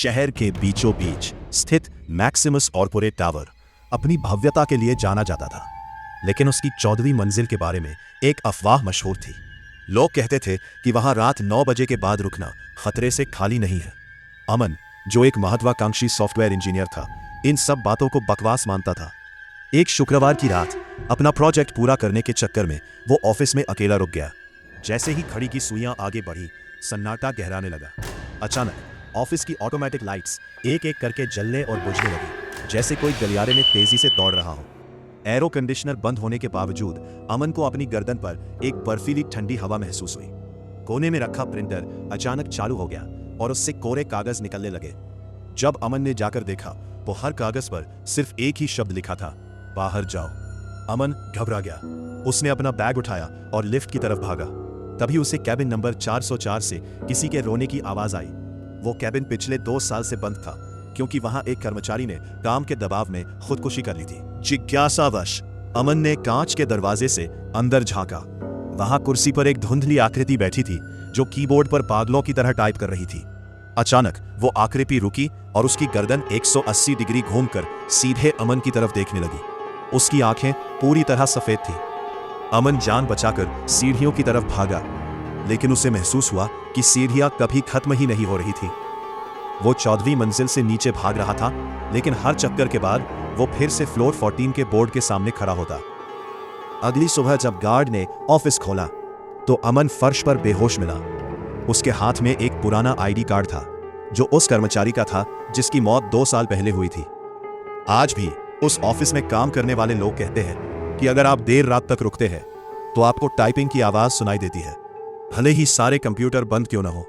शहर के बीचों बीच स्थित मैक्सिमस कॉर्पोरेट टावर अपनी भव्यता के लिए जाना जाता था, लेकिन उसकी 14वीं मंजिल के बारे में एक अफवाह मशहूर थी। लोग कहते थे कि वहां रात 9 बजे के बाद रुकना खतरे से खाली नहीं है। अमन, जो एक महत्वाकांक्षी सॉफ्टवेयर इंजीनियर था, इन सब बातों को बकवास मानता था। एक शुक्रवार की रात अपना प्रोजेक्ट पूरा करने के चक्कर में वो ऑफिस में अकेला रुक गया। जैसे ही घड़ी की सुइयां आगे बढ़ी, सन्नाटा गहराने लगा। अचानक ऑफिस की ऑटोमेटिक लाइट्स एक एक करके जलने और बुझने लगी, जैसे कोई गलियारे में तेजी से दौड़ रहा हो। एरो कंडीशनर बंद होने के बावजूद अमन को अपनी गर्दन पर एक बर्फीली ठंडी हवा महसूस हुई। कोने में रखा प्रिंटर अचानक चालू हो गया और उससे कोरे कागज निकलने लगे। जब अमन ने जाकर देखा तो हर कागज पर सिर्फ एक ही शब्द लिखा था, बाहर जाओ। अमन घबरा गया। उसने अपना बैग उठाया और लिफ्ट की तरफ भागा। तभी उसे कैबिन नंबर 404 से किसी के रोने की आवाज आई। वो कैबिन पिछले 2 साल से बंद था, क्योंकि वहां एक कर्मचारी ने काम के दबाव में खुदकुशी कर ली थी। जिज्ञासावश अमन ने कांच के दरवाजे से अंदर झांका। वहां कुर्सी पर एक धुंधली आकृति बैठी थी, जो कीबोर्ड पर पागलों की तरह टाइप कर रही थी। अचानक वो आकृति रुकी और उसकी गर्दन 180 डिग्री घूमकर सीधे अमन की तरफ देखने लगी। उसकी आंखें पूरी तरह सफेद थी। अमन जान बचाकर सीढ़ियों की तरफ भागा, लेकिन उसे महसूस हुआ कि सीढ़ियां कभी खत्म ही नहीं हो रही थी। वो 14वीं मंजिल से नीचे भाग रहा था, लेकिन हर चक्कर के बाद वो फिर से फ्लोर 14 के बोर्ड के सामने खड़ा होता। अगली सुबह जब गार्ड ने ऑफिस खोला तो अमन फर्श पर बेहोश मिला। उसके हाथ में एक पुराना आईडी कार्ड था, जो उस कर्मचारी का था जिसकी मौत 2 साल पहले हुई थी। आज भी उस ऑफिस में काम करने वाले लोग कहते हैं कि अगर आप देर रात तक रुकते हैं तो आपको टाइपिंग की आवाज सुनाई देती है, भले ही सारे कंप्यूटर बंद क्यों न हो।